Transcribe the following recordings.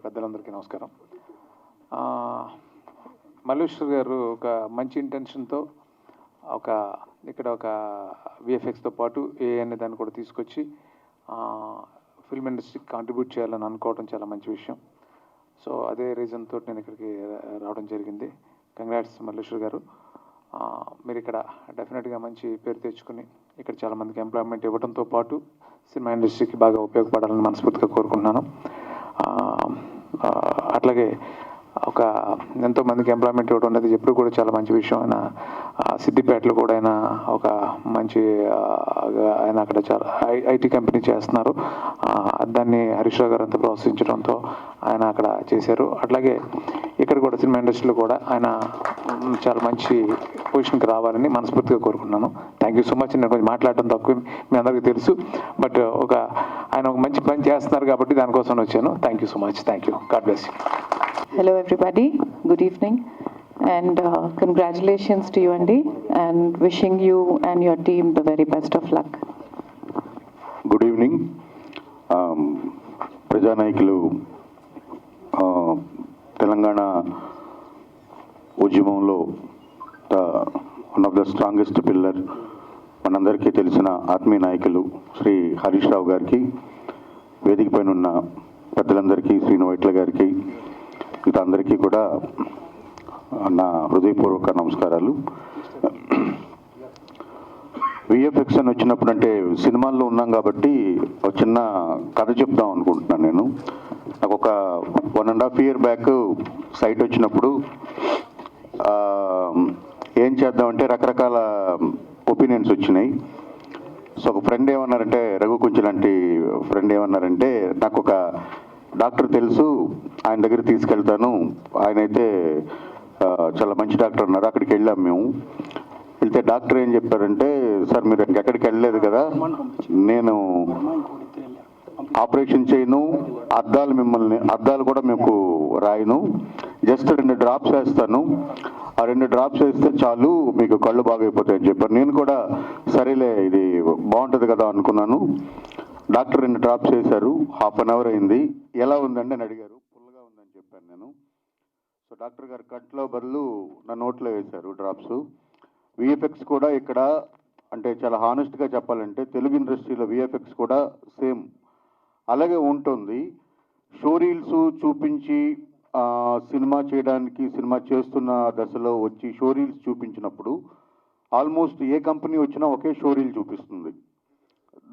పెద్దలందరికీ నమస్కారం. మల్లేశ్వర్ గారు ఒక మంచి ఇంటెన్షన్తో ఇక్కడ ఒక విఎఫ్ఎక్స్తో పాటు ఏఐ అనే దాన్ని కూడా తీసుకొచ్చి ఫిల్మ్ ఇండస్ట్రీకి కాంట్రిబ్యూట్ చేయాలని అనుకోవడం చాలా మంచి విషయం. సో అదే రీజన్ తోటి నేను ఇక్కడికి రావడం జరిగింది. కంగ్రాట్స్ మల్లేశ్వర్ గారు. మీరు ఇక్కడ డెఫినెట్గా మంచి పేరు తెచ్చుకుని ఇక్కడ చాలామందికి ఎంప్లాయ్మెంట్ ఇవ్వడంతో పాటు సినిమా ఇండస్ట్రీకి బాగా ఉపయోగపడాలని మనస్ఫూర్తిగా కోరుకుంటున్నాను. అట్లాగే ఎంతోమందికి ఎంప్లాయ్మెంట్ ఇవ్వడం అనేది ఎప్పుడు కూడా చాలా మంచి విషయం. ఆయన సిద్దిపేటలో కూడా ఆయన అక్కడ చాలా ఐటీ కంపెనీ చేస్తున్నారు. దాన్ని హరీష్ రావు గారు అంతా ప్రోత్సహించడంతో ఆయన అక్కడ చేశారు. అట్లాగే ఇక్కడ కూడా సినిమా ఇండస్ట్రీలో కూడా ఆయన చాలా మంచి పొజిషన్కి రావాలని మనస్ఫూర్తిగా కోరుకుంటున్నాను. Thank you so much. నేను కొంచెం మాట్లాడడం తక్కువ, మీ అందరికీ తెలుసు, బట్ ఆయన ఒక మంచి పని చేస్తున్నారు కాబట్టి దానికోసం వచ్చాను. Thank you so much. Thank you. God bless you. Hello everybody, good evening, and congratulations to you Andy, and wishing you and your team the very best of luck. Good evening. ప్రజానాయకులు తెలంగాణ ఉద్యమంలో one of the strongest pillar మనందరికీ తెలిసిన ఆత్మీయ నాయకులు శ్రీ హరీష్ రావు గారికి, వేదిక పైన ఉన్న పెద్దలందరికీ, శ్రీను వైట్ల గారికి, మిగతా అందరికీ కూడా నా హృదయపూర్వక నమస్కారాలు. విఎఫ్ఎక్స్ అని వచ్చినప్పుడు అంటే సినిమాల్లో ఉన్నాం కాబట్టి ఒక చిన్న కథ చెప్దాం అనుకుంటున్నాను. నేను నాకు ఒక 1.5 year బ్యాక్ సైట్ వచ్చినప్పుడు ఏం చేద్దామంటే రకరకాల ఒపీనియన్స్ వచ్చినాయి. సో ఒక ఫ్రెండ్ ఏమన్నారంటే, రఘు కుంచి లాంటి ఫ్రెండ్ ఏమన్నారంటే, నాకు ఒక డాక్టర్ తెలుసు, ఆయన దగ్గర తీసుకెళ్తాను, ఆయన అయితే చాలా మంచి డాక్టర్ అన్నారు. అక్కడికి వెళ్ళాం మేము. వెళ్తే డాక్టర్ ఏం చెప్పారంటే, సార్ మీరు ఇంకెక్కడికి వెళ్ళలేదు కదా, నేను ఆపరేషన్ చేయను, అద్దాలు కూడా మీకు రాయను, జస్ట్ 2 drops వేస్తాను, ఆ 2 drops వేస్తే చాలు, మీకు కళ్ళు బాగైపోతాయని చెప్పారు. నేను కూడా సరేలే ఇది బాగుంటుంది కదా అనుకున్నాను. డాక్టర్ 2 drops వేశారు. 1/2 hour అయింది. ఎలా ఉందండి అని అడిగారు. ఫుల్గా ఉందని చెప్పాను నేను. సో డాక్టర్ గారు కట్లో బదులు నా నోట్లో వేశారు డ్రాప్స్. విఎఫ్ఎక్స్ కూడా ఇక్కడ అంటే చాలా హానెస్ట్గా చెప్పాలంటే తెలుగు ఇండస్ట్రీలో విఎఫ్ఎక్స్ కూడా సేమ్ అలాగే ఉంటుంది. షో రీల్స్ చూపించి సినిమా చేయడానికి, సినిమా చేస్తున్న దశలో వచ్చి షో రీల్స్ చూపించినప్పుడు ఆల్మోస్ట్ ఏ కంపెనీ వచ్చినా ఒకే షో రీల్ చూపిస్తుంది,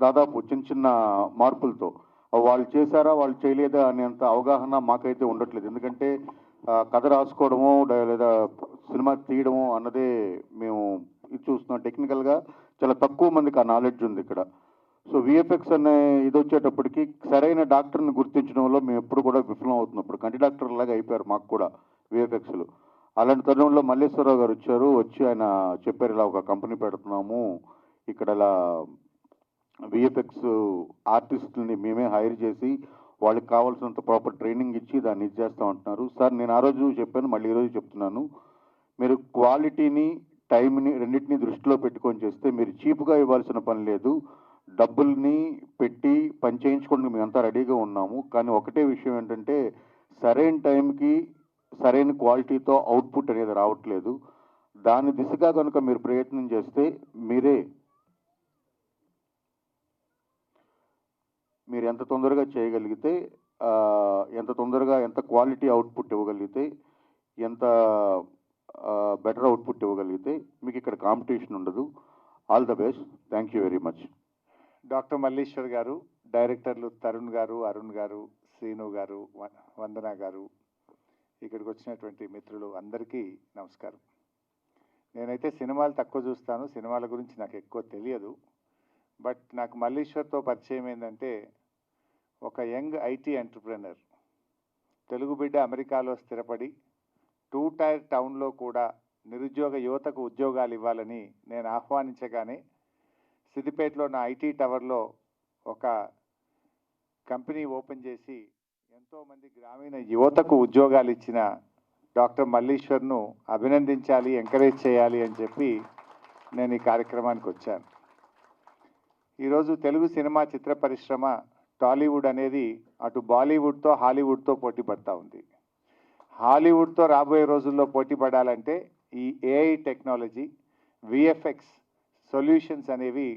దాదాపు చిన్న చిన్న మార్పులతో. వాళ్ళు చేశారా వాళ్ళు చేయలేదా అనేంత అవగాహన మాకైతే ఉండట్లేదు. ఎందుకంటే కథ రాసుకోవడమో లేదా సినిమా తీయడమో అన్నదే మేము ఇది చూస్తున్నాం. టెక్నికల్గా చాలా తక్కువ మందికి ఆ నాలెడ్జ్ ఉంది ఇక్కడ. సో విఎఫ్ఎక్స్ అనే ఇది వచ్చేటప్పటికి సరైన డాక్టర్ని గుర్తించడంలో మేము ఎప్పుడు కూడా విఫలం అవుతున్నప్పుడు కంటి డాక్టర్ లాగా అయిపోయారు మాకు కూడా విఎఫ్ఎక్స్లు. అలాంటి తరుణంలో మల్లేశ్వరరావు గారు వచ్చి ఆయన చెప్పారు, ఇలా ఒక కంపెనీ పెడుతున్నాము, ఇక్కడ ఇలా విఎఫ్ఎక్స్ ఆర్టిస్టులని మేమే హైర్ చేసి వాళ్ళకి కావాల్సినంత ప్రాపర్ ట్రైనింగ్ ఇచ్చి దాన్ని ఇది చేస్తూ ఉంటున్నారు. సార్ నేను ఆ రోజు చెప్పాను, మళ్ళీ ఈరోజు చెప్తున్నాను, మీరు క్వాలిటీని, టైంని రెండింటినీ దృష్టిలో పెట్టుకొని చేస్తే మీరు చీప్గా ఇవ్వాల్సిన పని లేదు. డబ్బుల్ని పెట్టి పని చేయించుకోవడానికి మేమంతా రెడీగా ఉన్నాము. కానీ ఒకటే విషయం ఏంటంటే సరైన టైంకి సరైన క్వాలిటీతో అవుట్పుట్ అనేది రావట్లేదు. దాని దిశగా కనుక మీరు ప్రయత్నం చేస్తే మీరు ఎంత తొందరగా చేయగలిగితే, ఎంత తొందరగా ఎంత క్వాలిటీ అవుట్పుట్ ఇవ్వగలిగితే, ఎంత బెటర్ అవుట్పుట్ ఇవ్వగలిగితే మీకు ఇక్కడ కాంపిటీషన్ ఉండదు. All the best. Thank you very much. Doctor Malleshwar గారు, డైరెక్టర్లు తరుణ్ గారు, అరుణ్ గారు, శ్రీను గారు, వందన గారు, ఇక్కడికి వచ్చినటువంటి మిత్రులు అందరికీ నమస్కారం. నేనైతే సినిమాలు తక్కువ చూస్తాను, సినిమాల గురించి నాకు ఎక్కువ తెలియదు. బట్ నాకు మల్లేశ్వర్తో పరిచయం ఏంటంటే, ఒక యంగ్ ఐటీ ఎంటర్ప్రెనర్, తెలుగు బిడ్డ, అమెరికాలో స్థిరపడి 2 tier టౌన్లో కూడా నిరుద్యోగ యువతకు ఉద్యోగాలు ఇవ్వాలని నేను ఆహ్వానించగానే సిద్దిపేటలో నా ఐటీ టవర్లో ఒక కంపెనీ ఓపెన్ చేసి ఎంతోమంది గ్రామీణ యువతకు ఉద్యోగాలు ఇచ్చిన డాక్టర్ మల్లేశ్వర్ను అభినందించాలి, ఎంకరేజ్ చేయాలి అని చెప్పి నేను ఈ కార్యక్రమానికి వచ్చాను. ఈరోజు తెలుగు సినిమా చిత్ర పరిశ్రమ టాలీవుడ్ అనేది అటు బాలీవుడ్తో హాలీవుడ్తో పోటీ పడతా ఉంది. హాలీవుడ్తో రాబోయే రోజుల్లో పోటీ పడాలంటే ఈ ఏఐ టెక్నాలజీ, విఎఫ్ఎక్స్ సొల్యూషన్స్ అనేవి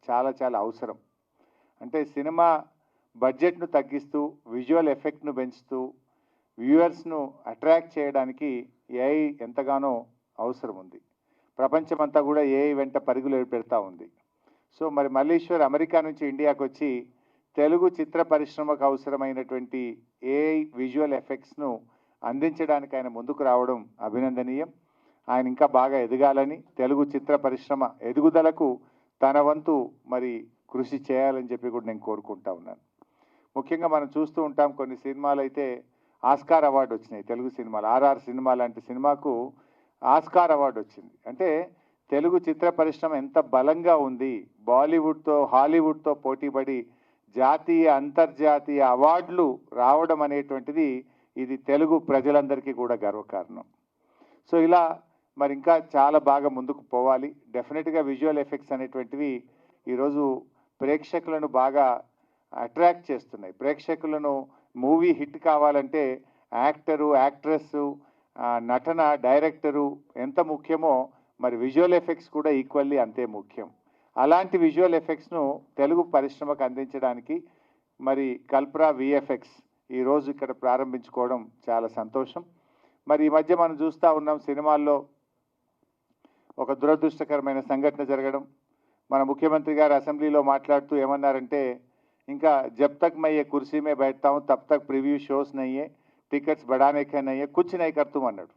చాలా చాలా అవసరం. అంటే సినిమా బడ్జెట్ను తగ్గిస్తూ విజువల్ ఎఫెక్ట్ను పెంచుతూ వ్యూవర్స్ను అట్రాక్ట్ చేయడానికి ఏఐ ఎంతగానో అవసరం ఉంది. ప్రపంచమంతా కూడా ఏఐ వెంట పరుగులు పెడతా ఉంది. సో మరి మల్లీశ్వర్ అమెరికా నుంచి ఇండియాకు వచ్చి తెలుగు చిత్ర పరిశ్రమకు అవసరమైనటువంటి ఏఐ విజువల్ ఎఫెక్ట్స్ను అందించడానికి ఆయన ముందుకు రావడం అభినందనీయం. ఆయన ఇంకా బాగా ఎదగాలని, తెలుగు చిత్ర పరిశ్రమ ఎదుగుదలకు తన వంతు మరి కృషి చేయాలని చెప్పి కూడా నేను కోరుకుంటా ఉన్నాను. ముఖ్యంగా మనం చూస్తూ ఉంటాం, కొన్ని సినిమాలు అయితే ఆస్కార్ అవార్డు వచ్చినాయి. తెలుగు సినిమాలు ఆర్ఆర్ సినిమా లాంటి సినిమాకు ఆస్కార్ అవార్డు వచ్చింది. అంటే తెలుగు చిత్ర పరిశ్రమ ఎంత బలంగా ఉంది, బాలీవుడ్తో హాలీవుడ్తో పోటీపడి జాతీయ అంతర్జాతీయ అవార్డులు రావడం అనేటువంటిది ఇది తెలుగు ప్రజలందరికీ కూడా గర్వకారణం. సో ఇలా మరి ఇంకా చాలా బాగా ముందుకు పోవాలి. డెఫినెట్గా విజువల్ ఎఫెక్ట్స్ అనేటువంటివి ఈరోజు ప్రేక్షకులను బాగా అట్రాక్ట్ చేస్తున్నాయి. ప్రేక్షకులను మూవీ హిట్ కావాలంటే యాక్టరు, యాక్ట్రెస్సు, నటన, డైరెక్టరు ఎంత ముఖ్యమో మరి విజువల్ ఎఫెక్ట్స్ కూడా ఈక్వల్లీ అంతే ముఖ్యం. అలాంటి విజువల్ ఎఫెక్ట్స్ను తెలుగు పరిశ్రమకు అందించడానికి మరి కల్ప్రా విఎఫ్ఎక్స్ ఈరోజు ఇక్కడ ప్రారంభించుకోవడం చాలా సంతోషం. మరి ఈ మధ్య మనం చూస్తూ ఉన్నాం, సినిమాల్లో ఒక దురదృష్టకరమైన సంఘటన జరగడం. మన ముఖ్యమంత్రి గారు అసెంబ్లీలో మాట్లాడుతూ ఏమన్నారంటే, ఇంకా జబ్ తక్ मैं ये कुर्सी में बैठता हूँ तब तक प्रीव्यू షోస్ नहीं है, టికెట్స్ बढ़ाने के नहीं है, कुछ नहीं करतూ అన్నాడు.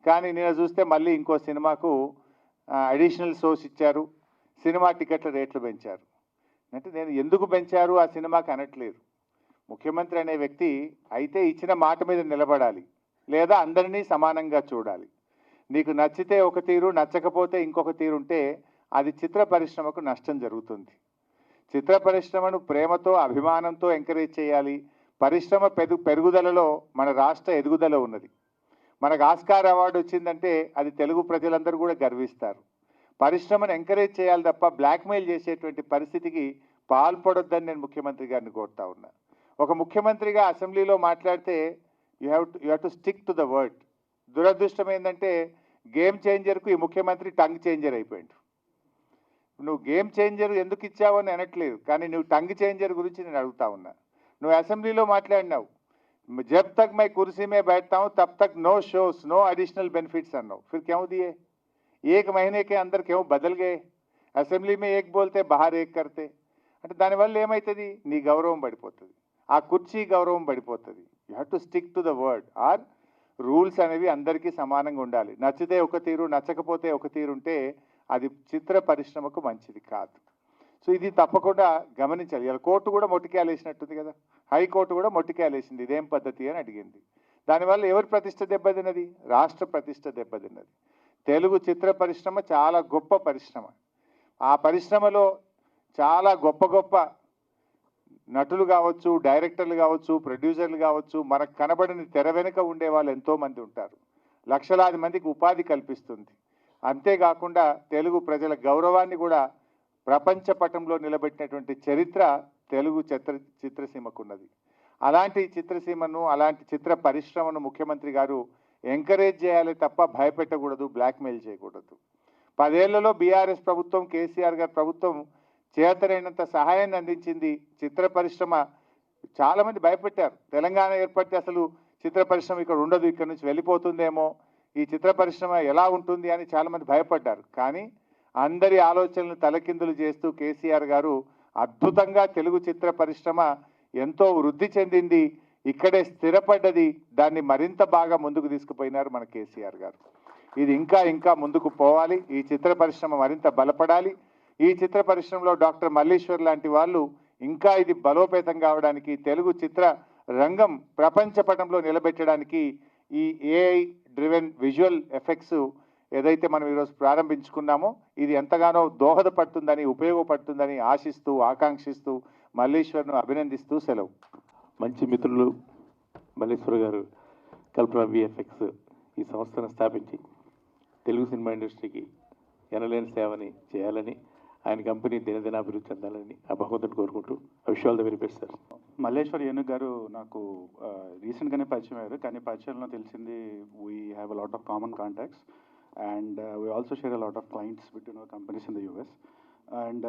కానీ నేను చూస్తే మళ్ళీ ఇంకో సినిమాకు అడిషనల్ షోస్ ఇచ్చారు, సినిమా టికెట్ల రేట్లు పెంచారు. అంటే నేను ఎందుకు పెంచారు ఆ సినిమాకి అనట్లేదు. ముఖ్యమంత్రి అనే వ్యక్తి అయితే ఇచ్చిన మాట మీద నిలబడాలి, లేదా అందరినీ సమానంగా చూడాలి. నీకు నచ్చితే ఒక తీరు, నచ్చకపోతే ఇంకొక తీరు ఉంటే అది చిత్ర పరిశ్రమకు నష్టం జరుగుతుంది. చిత్ర పరిశ్రమను ప్రేమతో, అభిమానంతో ఎంకరేజ్ చేయాలి. పరిశ్రమ పెరుగుదలలో మన రాష్ట్ర ఎదుగుదల ఉన్నది. మనకు ఆస్కార్ అవార్డు వచ్చిందంటే అది తెలుగు ప్రజలందరూ కూడా గర్విస్తారు. పరిశ్రమను ఎంకరేజ్ చేయాలి తప్ప బ్లాక్మెయిల్ చేసేటువంటి పరిస్థితికి పాల్పడొద్దని నేను ముఖ్యమంత్రి గారిని కోరుతా ఉన్నా. ఒక ముఖ్యమంత్రిగా అసెంబ్లీలో మాట్లాడితే you have to stick to the word. దురదృష్టం ఏంటంటే గేమ్ చేంజర్కు ఈ ముఖ్యమంత్రి టంగ్ చేంజర్ అయిపోయాడు. నువ్వు గేమ్ చేంజర్ ఎందుకు ఇచ్చావు అని అనట్లేదు, కానీ నువ్వు టంగ్ చేంజర్ గురించి నేను అడుగుతా ఉన్నా. నువ్వు అసెంబ్లీలో మాట్లాడినావు, जब तक मैं कुर्सी में बैठता हूँ तब तक no shows, no additional benefits अनो. फिर क्यों दिए? एक महीने के अंदर क्यों बदल गए? असेंबली में एक बोलते, बाहर एक करते. అంటే దానివల్ల ఏమవుతుంది? నీ గౌరవం పడిపోతుంది, ఆ కుర్చీ గౌరవం పడిపోతుంది. You have to stick to the word. Our rules అనేవి అందరికీ సమానంగా ఉండాలి. నచ్చితే ఒక తీరు, నచ్చకపోతే ఒక తీరు ఉంటే అది చిత్ర పరిశ్రమకు మంచిది కాదు. సో ఇది తప్పకుండా గమనించాలి. ఇలా కోర్టు కూడా మొట్టికేలేసినట్టుంది కదా, హైకోర్టు కూడా మొట్టికేలేసింది, ఇదేం పద్ధతి అని అడిగింది. దానివల్ల ఎవరి ప్రతిష్ట దెబ్బతిన్నది? రాష్ట్ర ప్రతిష్ట దెబ్బతిన్నది. తెలుగు చిత్ర పరిశ్రమ చాలా గొప్ప పరిశ్రమ. ఆ పరిశ్రమలో చాలా గొప్ప గొప్ప నటులు కావచ్చు, డైరెక్టర్లు కావచ్చు, ప్రొడ్యూసర్లు కావచ్చు, మనకు కనబడని తెర వెనుక ఉండే వాళ్ళు ఎంతోమంది ఉంటారు. లక్షలాది మందికి ఉపాధి కల్పిస్తుంది. అంతేకాకుండా తెలుగు ప్రజల గౌరవాన్ని కూడా ప్రపంచ పటంలో నిలబెట్టినటువంటి చరిత్ర తెలుగు చిత్రసీమకున్నది. అలాంటి చిత్రసీమను, అలాంటి చిత్ర పరిశ్రమను ముఖ్యమంత్రి గారు ఎంకరేజ్ చేయాలి తప్ప భయపెట్టకూడదు, బ్లాక్మెయిల్ చేయకూడదు. 10 ఏళ్లలో బీఆర్ఎస్ ప్రభుత్వం, కేసీఆర్ గారి ప్రభుత్వం చేతనైనంత సహాయాన్ని అందించింది. చిత్ర పరిశ్రమ చాలామంది భయపెట్టారు, తెలంగాణ ఏర్పడితే అసలు చిత్ర పరిశ్రమ ఇక్కడ ఉండదు, ఇక్కడ నుంచి వెళ్ళిపోతుందేమో, ఈ చిత్ర పరిశ్రమ ఎలా ఉంటుంది అని చాలామంది భయపడ్డారు. కానీ అందరి ఆలోచనలను తలకిందులు చేస్తూ కేసీఆర్ గారు అద్భుతంగా తెలుగు చిత్ర పరిశ్రమ ఎంతో వృద్ధి చెందింది, ఇక్కడే స్థిరపడ్డది. దాన్ని మరింత బాగా ముందుకు తీసుకుపోయినారు మన కేసీఆర్ గారు. ఇది ఇంకా ఇంకా ముందుకు పోవాలి. ఈ చిత్ర పరిశ్రమ మరింత బలపడాలి. ఈ చిత్ర పరిశ్రమలో డాక్టర్ మల్లీశ్వర్ లాంటి వాళ్ళు ఇంకా ఇది బలోపేతం కావడానికి, తెలుగు చిత్ర రంగం ప్రపంచ పటంలో నిలబెట్టడానికి ఈ ఏఐ డ్రివెన్ విజువల్ ఎఫెక్ట్స్ ఏదైతే మనం ఈరోజు ప్రారంభించుకున్నామో ఇది ఎంతగానో దోహదపడుతుందని, ఉపయోగపడుతుందని ఆశిస్తూ, ఆకాంక్షిస్తూ మల్లీశ్వర్ను అభినందిస్తూ సెలవు. మంచి మిత్రులు మల్లీశ్వర్ గారు కల్పన విఎఫ్ఎక్స్ ఈ సంస్థను స్థాపించి తెలుగు సినిమా ఇండస్ట్రీకి ఎనలేని సేవని చేయాలని, ఆయన కంపెనీ దినదినాభివృద్ధి చెందాలని ఆ భగవంతుని కోరుకుంటూ wish all the very best sir. Malleshwar Enugu గారు నాకు రీసెంట్గానే పరిచయం అయ్యారు, కానీ పరిచయంలో తెలిసింది we have a lot of common contacts and we also share a lot of clients between our companies in the US. And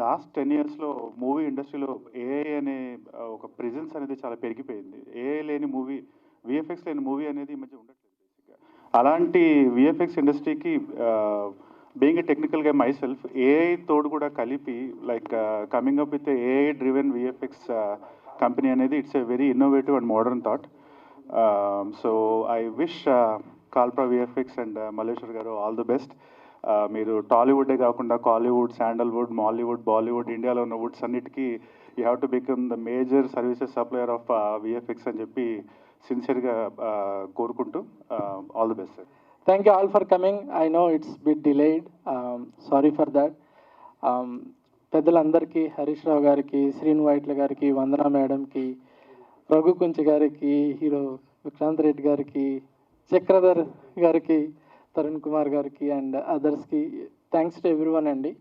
last 10 yearsలో మూవీ ఇండస్ట్రీలో ఏఐ అనే ఒక ప్రెజెన్స్ అనేది చాలా పెరిగిపోయింది. ఏఐ లేని మూవీ, విఎఫ్ఎక్స్ లేని మూవీ అనేది ఈ మధ్య ఉండట్లేదు బేసిక్గా. అలాంటి విఎఫ్ఎక్స్ ఇండస్ట్రీకి బీయింగ్ ఏ టెక్నికల్ గా మై సెల్ఫ్, ఏఐ తోడు కూడా కలిపి like coming up with AI driven VFX company అనేది it's a very innovative and modern thought. So I wish Calpra VFX and Malleshwar గారు ఆల్ ది బెస్ట్. మీరు టాలీవుడే కాకుండా కాలీవుడ్, శాండల్వుడ్, మాలీవుడ్, బాలీవుడ్, ఇండియాలో ఉన్న వుడ్స్ అన్నిటికీ you have to become the major services supplier of VFX అని చెప్పి సిన్సియర్గా కోరుకుంటూ all the best sir. Thank you all for coming. I know it's bit delayed. Sorry for that. పెద్దలందరికీ, హరీష్ రావు గారికి, శ్రీను వైట్ల గారికి, వందన మేడంకి, రఘు కుంచి గారికి, హీరో విక్రాంత్ రెడ్డి గారికి, చక్రధర్ గారికి, తరుణ్ కుమార్ గారికి అండ్ అదర్స్కి థ్యాంక్స్ టు ఎవ్రీవన్ అండి.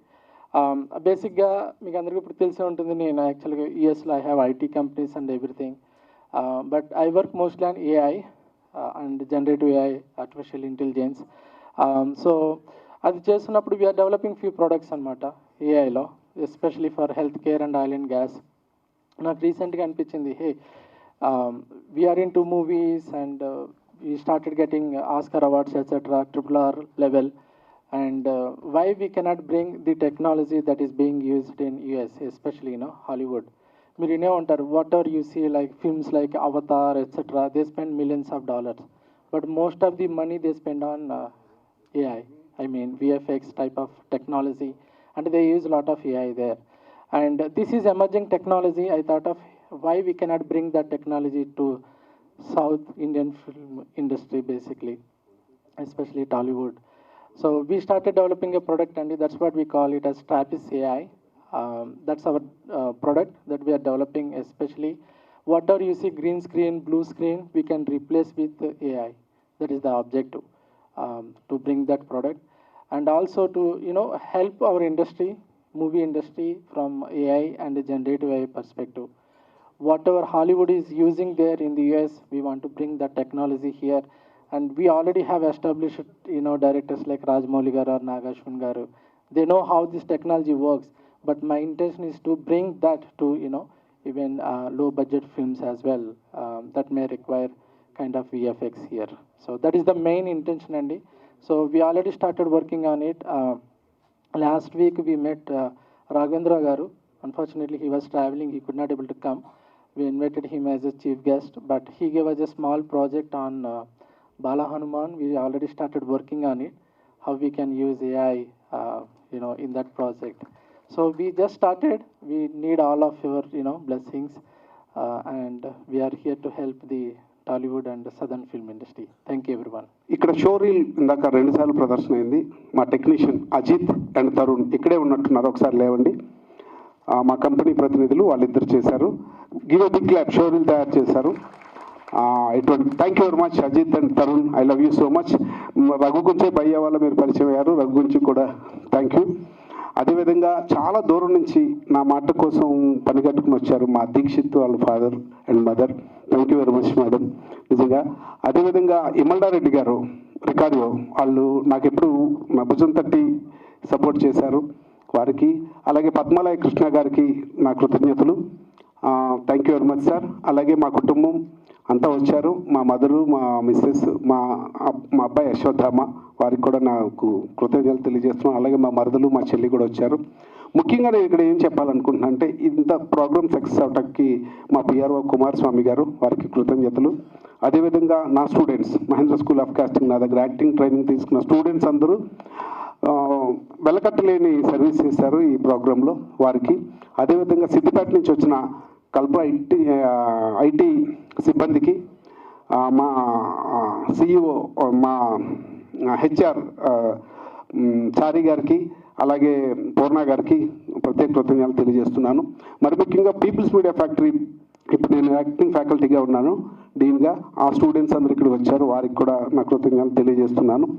బేసిక్గా మీకు అందరికీ ఇప్పుడు తెలిసే ఉంటుంది, నేను యాక్చువల్గా యూఎస్లో I have IT companies and everything, but I work mostly on AI and generative AI, artificial intelligence. So అది చేస్తున్నప్పుడు వీఆర్ డెవలపింగ్ ఫ్యూ ప్రొడక్ట్స్ అనమాట ఏఐలో, especially for health care and oil and gas. నాకు రీసెంట్గా అనిపించింది, hey we're into movies and we started getting Oscar awards, etc., RRR level, and why we cannot bring the technology that is being used in US, especially Hollywood. మీరు వినే ఉంటారు, whatever you see like films like Avatar etcetera, they spend millions of dollars, but most of the money they spend on AI, I mean VFX type of technology, and they use a lot of AI there. And this is emerging technology. I thought of why we cannot bring that technology to South Indian film industry, basically, especially Tollywood. So we started developing a product, and that's what we call it as Trappist AI. That's our product that we are developing, especially whatever you see green screen, blue screen, we can replace with AI. That is the objective, to bring that product, and also to help our industry, movie industry, from AI and generative AI perspective. Whatever Hollywood is using there in the US, we want to bring that technology here. And we already have established, directors like Rajamouli garu or Nagashwin garu. They know how this technology works. But my intention is to bring that to, even low budget films as well, that may require kind of VFX here. So that is the main intention, Andy. So we already started working on it. Last week we met Raghavendra garu. Unfortunately, he was traveling. He could not able to come. We invited him as a chief guest, but he gave us a small project on Bala Hanuman. We already started working on it, how we can use AI, in that project. So we just started. We need all of your, blessings, and we are here to help the Tollywood and the southern film industry. Thank you, everyone. ఇక్కడ showreel ఇందాక 2 సార్లు ప్రదర్శన అయింది. మా technician Ajit and Tarun ఇక్కడే ఉన్నట్టున్నారు, ఒకసారి లేవండి. మా కంపెనీ ప్రతినిధులు వాళ్ళిద్దరు చేశారు. Give a big clap. Showreel తయారు చేశారు. ఇటువంటి thank you very much Ajith and Tarun, I love you so much. Raghu Gunche భయ్య వాళ్ళ మీరు పరిచయం అయ్యారు, రఘు గురించి కూడా థ్యాంక్ యూ. అదేవిధంగా చాలా దూరం నుంచి నా మాట కోసం పని కట్టుకుని వచ్చారు మా దీక్షిత్ వాళ్ళ father and mother. Thank you very much madam, నిజంగా. అదేవిధంగా ఇమల్డారెడ్డి గారు రికార్డియో వాళ్ళు నాకు ఎప్పుడు నా భుజం తట్టి సపోర్ట్ చేశారు, వారికి. అలాగే పద్మలయ కృష్ణ గారికి నా కృతజ్ఞతలు. Thank you very much sir. అలాగే మా కుటుంబం అంతా వచ్చారు, మా మదరు, మా మిస్సెస్, మా అబ్బాయి యశోధామ, వారికి కూడా నాకు కృతజ్ఞతలు తెలియజేస్తున్నాను. అలాగే మా మరదలు, మా చెల్లి కూడా వచ్చారు. ముఖ్యంగా నేను ఇక్కడ ఏం చెప్పాలనుకుంటున్నాను అంటే, ఇంత ప్రోగ్రామ్ సక్సెస్ అవటానికి మా పిఆర్ఓ కుమారస్వామి గారు, వారికి కృతజ్ఞతలు. అదేవిధంగా నా students, Mahendra school of casting, నా దగ్గర యాక్టింగ్ ట్రైనింగ్ తీసుకున్న స్టూడెంట్స్ అందరూ వెలకట్టలేని సర్వీస్ చేశారు ఈ ప్రోగ్రాంలో, వారికి. అదేవిధంగా సిద్దిపేట నుంచి వచ్చిన కల్పన ఐటీ సిబ్బందికి, మా సిఇఓ, మా హెచ్ఆర్ చారి గారికి, అలాగే పూర్ణ గారికి ప్రత్యేక కృతజ్ఞతలు తెలియజేస్తున్నాను. మరి ముఖ్యంగా పీపుల్స్ మీడియా ఫ్యాక్టరీ, ఇప్పుడు నేను యాక్టింగ్ ఫ్యాకల్టీగా ఉన్నాను డీన్గా. ఆ స్టూడెంట్స్ అందరూ ఇక్కడ వచ్చారు, వారికి కూడా నా కృతజ్ఞతలు తెలియజేస్తున్నాను.